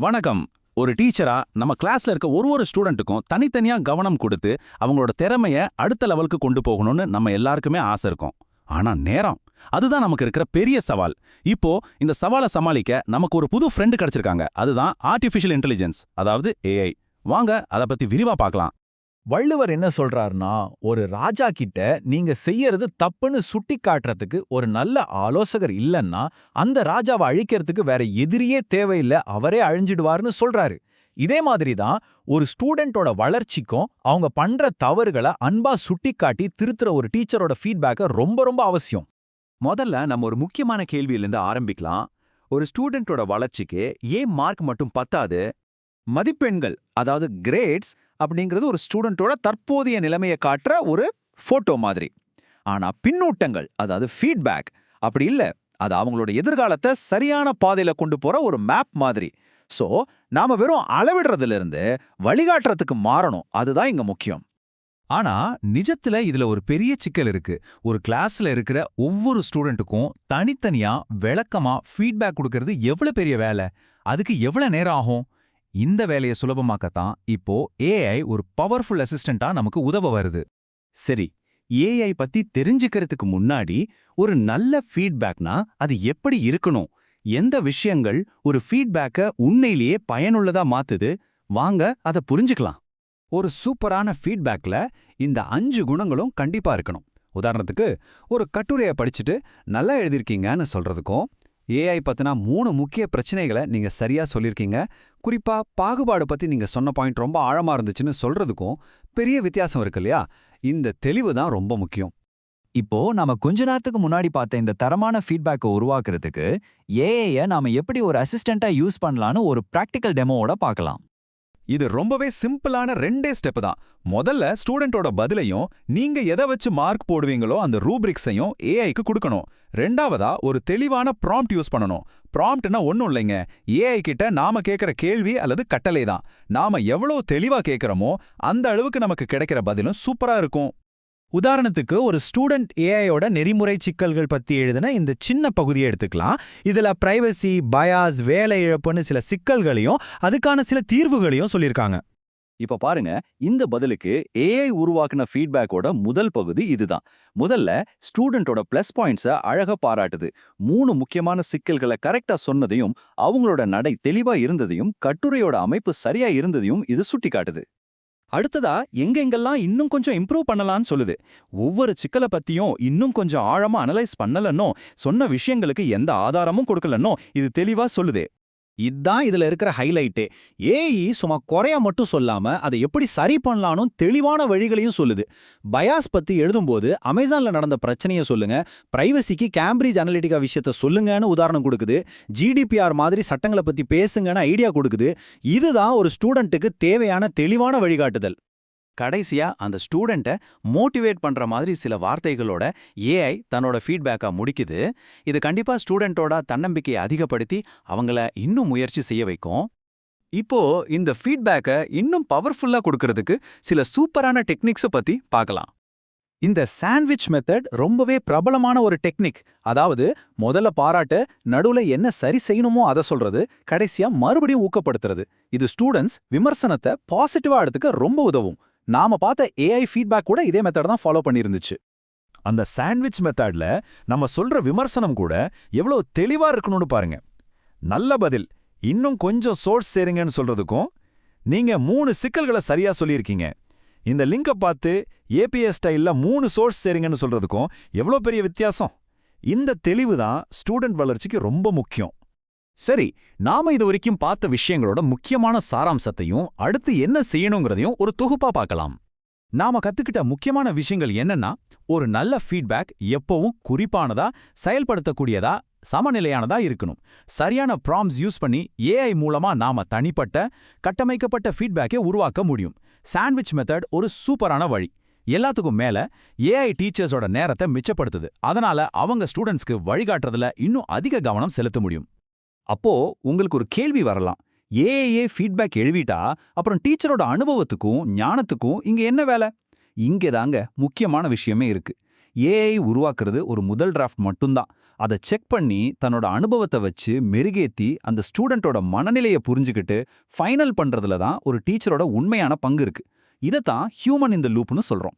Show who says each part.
Speaker 1: வணக்கம். ஒரு டீச்சரா நம்ம கிளாஸ்ல இருக்க ஒரு ஸ்டூடெண்ட்டுக்கும் தனித்தனியா கவனம் கொடுத்து அவங்களோட திறமைய அடுத்த லெவலுக்கு கொண்டு போகணும்னு நம்ம எல்லாருக்குமே ஆசை இருக்கும். ஆனா நேரம், அதுதான் நமக்கு இருக்கிற பெரிய சவால். இப்போ இந்த சவாலை சமாளிக்க நமக்கு ஒரு புது ஃப்ரெண்ட் கிடைச்சிருக்காங்க. அதுதான் ஆர்டிஃபிஷியல் இன்டெலிஜென்ஸ், அதாவது ஏஐ. வாங்க அதை பத்தி விரிவா பார்க்கலாம்.
Speaker 2: வள்ளுவர் என்ன சொல்றாருன்னா, ஒரு ராஜா கிட்ட நீங்க செய்யறது தப்புன்னு சுட்டி காட்டுறதுக்கு ஒரு நல்ல ஆலோசகர் இல்லன்னா அந்த ராஜாவை அழிக்கிறதுக்கு வேற எதிரியே தேவையில்ல, அவரே அழிஞ்சிடுவார்னு சொல்றாரு. இதே மாதிரி தான் ஒரு ஸ்டூடெண்டோட வளர்ச்சிக்கும் அவங்க பண்ற தவறுகளை அன்பா சுட்டி காட்டி திருத்துற ஒரு டீச்சரோட ஃபீட்பேக்க ரொம்ப ரொம்ப அவசியம்.
Speaker 3: முதல்ல நம்ம ஒரு முக்கியமான கேள்வியிலிருந்து ஆரம்பிக்கலாம். ஒரு ஸ்டூடெண்டோட வளர்ச்சிக்கு ஏன் மார்க் மட்டும் பத்தாது? மதிப்பெண்கள், அதாவது கிரேட்ஸ் அப்படிங்கிறது ஒரு ஸ்டூடெண்டோட தற்போதைய நிலைமையை காட்டுற ஒரு போட்டோ மாதிரி. ஆனா பின்னூட்டங்கள், அதாவது ஃபீட்பேக் அப்படி இல்ல, அது அவங்களோட எதிர்காலத்தை சரியான பாதையில கொண்டு போற ஒரு மேப் மாதிரி. சோ நாம வெறும் அளவிடுறதுல இருந்து வழிகாட்டுறதுக்கு மாறணும். அதுதான் இங்க முக்கியம்.
Speaker 2: ஆனா நிஜத்துல இதுல ஒரு பெரிய சிக்கல் இருக்கு. ஒரு கிளாஸ்ல இருக்கிற ஒவ்வொரு ஸ்டூடெண்ட்டுக்கும் தனித்தனியா விளக்கமா ஃபீட்பேக் கொடுக்கறது எவ்வளவு பெரிய வேலை, அதுக்கு எவ்வளவு நேரம் ஆகும்? இந்த வேலையை சுலபமாக்கத்தான் இப்போ ஏஐ ஒரு பவர்ஃபுல் அசிஸ்டண்டா நமக்கு உதவ வருது.
Speaker 3: சரி, ஏஐ பத்தி தெரிஞ்சுக்கிறதுக்கு முன்னாடி ஒரு நல்ல ஃபீட்பேக்னா அது எப்படி இருக்கணும்? எந்த விஷயங்கள் ஒரு ஃபீட்பேக்கை உண்மையிலேயே பயனுள்ளதா மாத்துது? வாங்க அதை புரிஞ்சுக்கலாம்.
Speaker 2: ஒரு சூப்பரான ஃபீட்பேக்ல இந்த 5 குணங்களும் கண்டிப்பா இருக்கணும். உதாரணத்துக்கு, ஒரு கட்டுரையை படிச்சுட்டு நல்லா எழுதிருக்கீங்கன்னு சொல்றதுக்கும், ஏஐ பத்தினா 3 முக்கிய பிரச்சனைகளை நீங்க சரியா சொல்லிருக்கீங்க, குறிப்பா பாகுபாடு பத்தி நீங்க சொன்ன பாயிண்ட் ரொம்ப ஆழமா இருந்துச்சுன்னு சொல்றதுக்கும் பெரிய வித்தியாசம் இருக்கு இல்லையா? இந்த தெளிவு தான் ரொம்ப முக்கியம்.
Speaker 4: இப்போ நாம கொஞ்ச நேரத்துக்கு முன்னாடி பார்த்த இந்த தரமான ஃபீட்பேக்கை உருவாக்குறதுக்கு ஏஐய நாம எப்படி ஒரு அசிஸ்டண்டா யூஸ் பண்ணலான்னு ஒரு பிராக்டிக்கல் டெமோவோட பார்க்கலாம்.
Speaker 1: இது ரொம்பவே சிம்பிளான 2 ஸ்டெப் தான். முதல்ல ஸ்டூடெண்டோட பதிலையும் நீங்க எதை வச்சு மார்க் போடுவீங்களோ அந்த ரூப்ரிக்ஸையும் ஏஐக்கு கொடுக்கணும். ரெண்டாவதா ஒரு தெளிவான ப்ராம்ப்ட் யூஸ் பண்ணணும். ப்ராம்ப்ட்னா ஒன்றும் இல்லைங்க, ஏஐ கிட்ட நாம கேட்குற கேள்வி அல்லது கட்டளை தான். நாம எவ்வளவு தெளிவா கேட்குறோமோ அந்த அளவுக்கு நமக்கு கிடைக்கிற பதிலும் சூப்பரா இருக்கும்.
Speaker 2: உதாரணத்துக்கு, ஒரு ஸ்டூடெண்ட் ஏஐயோட நெறிமுறை சிக்கல்கள் பத்தி எழுதின இந்த சின்ன பகுதியை எடுத்துக்கலாம். இதுல பிரைவசி, பயாஸ், வேலை இழப்புன்னு சில சிக்கல்களையும் அதுக்கான சில தீர்வுகளையும் சொல்லியிருக்காங்க.
Speaker 3: இப்ப பாருங்க, இந்த பதிலுக்கு ஏஐ உருவாக்குன ஃபீட்பேக்கோட முதல் பகுதி இதுதான். முதல்ல ஸ்டூடெண்டோட பிளஸ் பாயிண்ட்ஸை அழகா பாராட்டுது. 3 முக்கியமான சிக்கல்களை கரெக்டா சொன்னதையும், அவங்களோட நடை தெளிவா இருந்ததையும், கட்டுரையோட அமைப்பு சரியா இருந்ததையும் இது சுட்டி காட்டுது. அடுத்ததா எங்கெங்கெல்லாம் இன்னும் கொஞ்சம் இம்ப்ரூவ் பண்ணலாம்னு சொல்லுது. ஒவ்வொரு சிக்கலை பத்தியும் இன்னும் கொஞ்சம் ஆழமா அனலைஸ் பண்ணலன்னோ, சொன்ன விஷயங்களுக்கு எந்த ஆதாரமும் கொடுக்கலன்னோ இது தெளிவா சொல்லுது.
Speaker 2: இதுதான் இதுல இருக்கிற ஹைலைட்டே. ஏஐ சும்மா குறைய மட்டும் சொல்லாம அதை எப்படி சரி பண்ணலான்னு தெளிவான வழிகளையும் சொல்லுது. பயாஸ் பத்தி எழுதும்போது அமேசான்ல நடந்த பிரச்சனையை சொல்லுங்க, பிரைவசிக்கு கேம்பிரிட்ஜ் அனலிட்டிகா விஷயத்த சொல்லுங்கன்னு உதாரணம் கொடுக்குது, ஜிடிபிஆர் மாதிரி சட்டங்களை பத்தி பேசுங்கன்னு ஐடியா கொடுக்குது. இதுதான் ஒரு ஸ்டூடெண்ட்டுக்கு தேவையான தெளிவான வழிகாட்டுதல்.
Speaker 3: கடைசியா அந்த ஸ்டூடெண்ட்டை மோட்டிவேட் பண்ற மாதிரி சில வார்த்தைகளோட ஏஐ தன்னோட ஃபீட்பேக்கா முடிக்குது. இது கண்டிப்பா ஸ்டூடெண்டோட தன்னம்பிக்கையை அதிகப்படுத்தி அவங்கள இன்னும் முயற்சி செய்ய வைக்கும். இப்போ இந்த ஃபீட்பேக்கை இன்னும் பவர்ஃபுல்லா கொடுக்கறதுக்கு சில சூப்பரான டெக்னிக்ஸை பத்தி பார்க்கலாம்.
Speaker 2: இந்த சாண்ட்விச் மெத்தட் ரொம்பவே பிரபலமான ஒரு டெக்னிக். அதாவது, முதல்ல பாராட்டு, நடுவுல என்ன சரி செய்யணுமோ அதை சொல்றது, கடைசியா மறுபடியும் ஊக்கப்படுத்துறது. இது ஸ்டூடெண்ட்ஸ் விமர்சனத்தை பாசிட்டிவா எடுத்துக்க ரொம்ப உதவும். நாம பார்த்த ஏஐ ஃபீட்பேக் கூட இதே மெத்தட் தான் ஃபாலோ பண்ணியிருந்துச்சு.
Speaker 1: அந்த சாண்ட்விச் மெத்தட்ல நம்ம சொல்ற விமர்சனம் கூட எவ்வளவு தெளிவா இருக்கணும்னு பாருங்க. நல்ல பதில், இன்னும் கொஞ்சம் சோர்ஸ் சேருங்கன்னு சொல்றதுக்கும், நீங்க 3 சிக்கல்களை சரியா சொல்லியிருக்கீங்க, இந்த லிங்கை பார்த்து ஏபிஎஸ் ஸ்டைல்ல 3 சோர்ஸ் சேருங்கன்னு சொல்றதுக்கும் எவ்வளோ பெரிய வித்தியாசம். இந்த தெளிவு தான் ஸ்டூடெண்ட் வளர்ச்சிக்கு ரொம்ப முக்கியம்.
Speaker 3: சரி, நாம இது வரைக்கும் பார்த்த விஷயங்களோட முக்கியமான சாராம்சத்தையும் அடுத்து என்ன செய்யணுங்கிறதையும் ஒரு தொகுப்பா பார்க்கலாம்.
Speaker 1: நாம கத்துக்கிட்ட முக்கியமான விஷயங்கள் என்னன்னா, ஒரு நல்ல ஃபீட்பேக் எப்பவும் குறிப்பானதா, செயல்படுத்தக்கூடியதா, சமநிலையானதா இருக்கணும். சரியான ப்ராம்ப்ட்ஸ் யூஸ் பண்ணி ஏஐ மூலமா நாம தனிப்பட்ட, கட்டமைக்கப்பட்ட ஃபீட்பேக்கை உருவாக்க முடியும். சாண்ட்விச் மெத்தட் ஒரு சூப்பரான வழி. எல்லாத்துக்கும் மேல ஏஐ டீச்சர்ஸோட நேரத்தை மிச்சப்படுத்துது. அதனால அவங்க ஸ்டூடெண்ட்ஸ்க்கு வழிகாட்டுறதுல இன்னும் அதிக கவனம் செலுத்த முடியும்.
Speaker 3: அப்போ உங்களுக்கு ஒரு கேள்வி வரலாம், ஏஐயே ஃபீட்பேக் எழுதிட்டா அப்புறம் டீச்சரோட அனுபவத்துக்கும் ஞானத்துக்கும் இங்க என்ன வேலை? இங்கே தாங்க முக்கியமான விஷயமே இருக்கு. ஏஐ உருவாக்குறது ஒரு முதல் டிராஃப்ட் மட்டும்தான்.
Speaker 2: அதை செக் பண்ணி தன்னோட அனுபவத்தை வச்சு மெருகேத்தி அந்த ஸ்டூடெண்ட்டோட மனநிலையை புரிஞ்சுக்கிட்டு ஃபைனல் பண்றதுல தான் ஒரு டீச்சரோட உண்மையான பங்கு இருக்கு. இதைத்தான் ஹியூமன் இன் த லூப்னு சொல்றோம்.